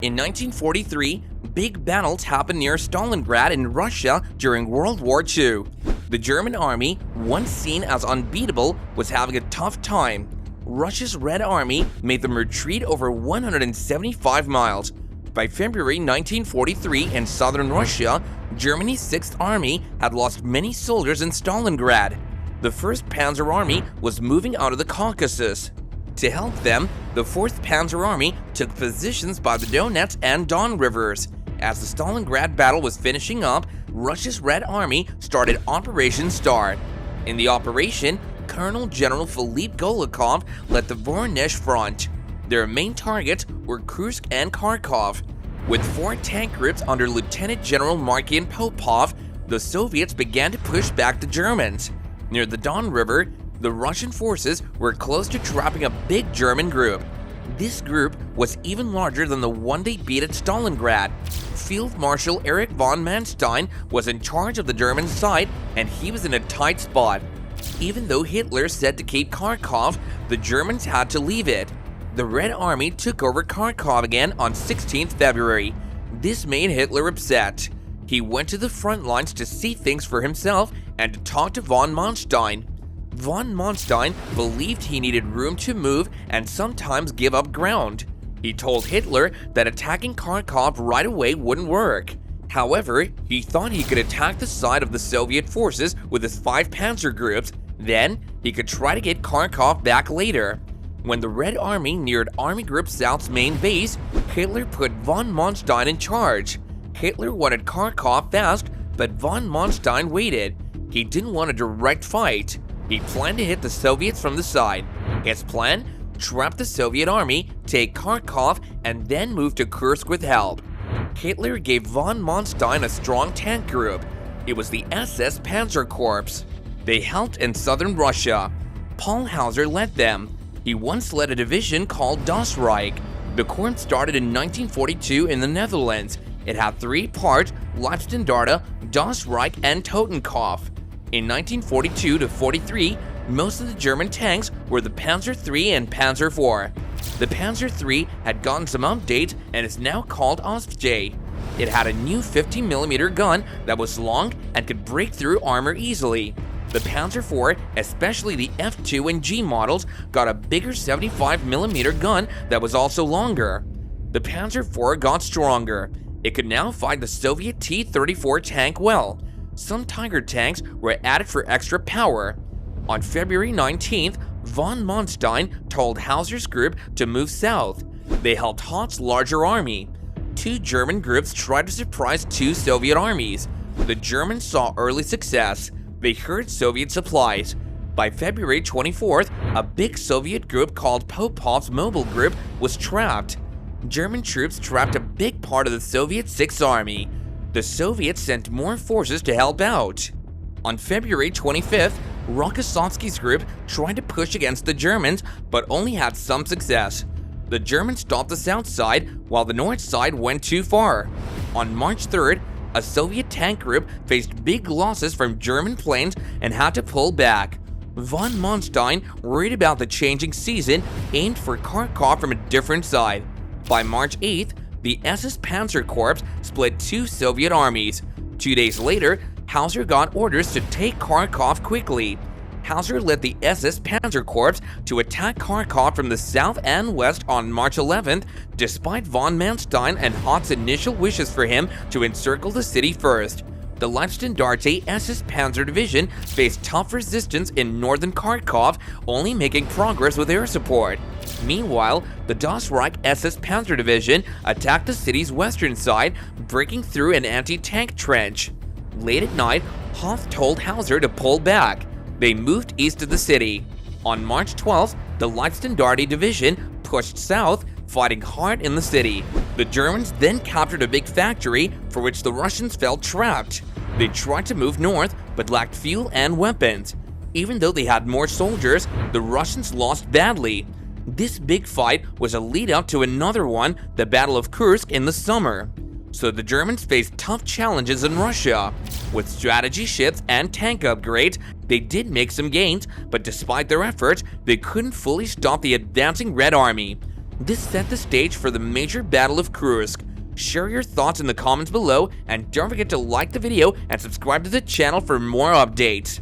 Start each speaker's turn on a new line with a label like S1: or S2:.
S1: In 1943, big battles happened near Stalingrad in Russia during World War II. The German army, once seen as unbeatable, was having a tough time. Russia's Red Army made them retreat over 175 miles. By February 1943 in southern Russia, Germany's 6th Army had lost many soldiers in Stalingrad. The 1st Panzer Army was moving out of the Caucasus. To help them, the 4th Panzer Army took positions by the Donets and Don rivers. As the Stalingrad battle was finishing up, Russia's Red Army started Operation Star. In the operation, Colonel General Philippe Golikov led the Voronezh front. Their main targets were Kursk and Kharkov. With 4 tank groups under Lieutenant General Markian Popov, the Soviets began to push back the Germans. Near the Don River, the Russian forces were close to trapping a big German group. This group was even larger than the one they beat at Stalingrad. Field Marshal Erich von Manstein was in charge of the German side, and he was in a tight spot. Even though Hitler said to keep Kharkov, the Germans had to leave it. The Red Army took over Kharkov again on 16th February. This made Hitler upset. He went to the front lines to see things for himself and to talk to von Manstein. Von Manstein believed he needed room to move and sometimes give up ground. He told Hitler that attacking Kharkov right away wouldn't work. However, he thought he could attack the side of the Soviet forces with his 5 panzer groups, then he could try to get Kharkov back later. When the Red Army neared Army Group South's main base, Hitler put von Manstein in charge. Hitler wanted Kharkov fast, but von Manstein waited. He didn't want a direct fight. He planned to hit the Soviets from the side. His plan? Trap the Soviet army, take Kharkov, and then move to Kursk with help. Hitler gave von Manstein a strong tank group. It was the SS Panzer Corps. They helped in southern Russia. Paul Hauser led them. He once led a division called Das Reich. The corps started in 1942 in the Netherlands. It had 3 parts: Leibstandarte, Das Reich, and Totenkopf. In 1942 to 43, most of the German tanks were the Panzer III and Panzer IV. The Panzer III had gotten some updates and is now called Ostjay. It had a new 50mm gun that was long and could break through armor easily. The Panzer IV, especially the F2 and G models, got a bigger 75mm gun that was also longer. The Panzer IV got stronger. It could now fight the Soviet T-34 tank well. Some Tiger tanks were added for extra power. On February 19th, von Manstein told Hauser's group to move south. They helped Hoth's larger army. 2 German groups tried to surprise 2 Soviet armies. The Germans saw early success. They heard Soviet supplies. By February 24th, a big Soviet group called Popov's Mobile Group was trapped. German troops trapped a big part of the Soviet 6th Army. The Soviets sent more forces to help out. On February 25th, Rokossovsky's group tried to push against the Germans, but only had some success. The Germans stopped the south side, while the north side went too far. On March 3rd, a Soviet tank group faced big losses from German planes and had to pull back. Von Manstein, worried about the changing season, aimed for Kharkov from a different side. By March 8th, the SS Panzer Corps split 2 Soviet armies. 2 days later, Hauser got orders to take Kharkov quickly. Hauser led the SS Panzer Corps to attack Kharkov from the south and west on March 11th, despite von Manstein and Hoth's initial wishes for him to encircle the city first. The Leibstandarte SS Panzer Division faced tough resistance in northern Kharkov, only making progress with air support. Meanwhile, the Das Reich SS Panzer Division attacked the city's western side, breaking through an anti-tank trench. Late at night, Hoth told Hauser to pull back. They moved east of the city. On March 12th, the Leibstandarte Division pushed south, fighting hard in the city. The Germans then captured a big factory for which the Russians felt trapped. They tried to move north, but lacked fuel and weapons. Even though they had more soldiers, the Russians lost badly. This big fight was a lead-up to another one, the Battle of Kursk, in the summer. So the Germans faced tough challenges in Russia. With strategy shifts and tank upgrades, they did make some gains, but despite their efforts, they couldn't fully stop the advancing Red Army. This set the stage for the major Battle of Kursk. Share your thoughts in the comments below, and don't forget to like the video and subscribe to the channel for more updates.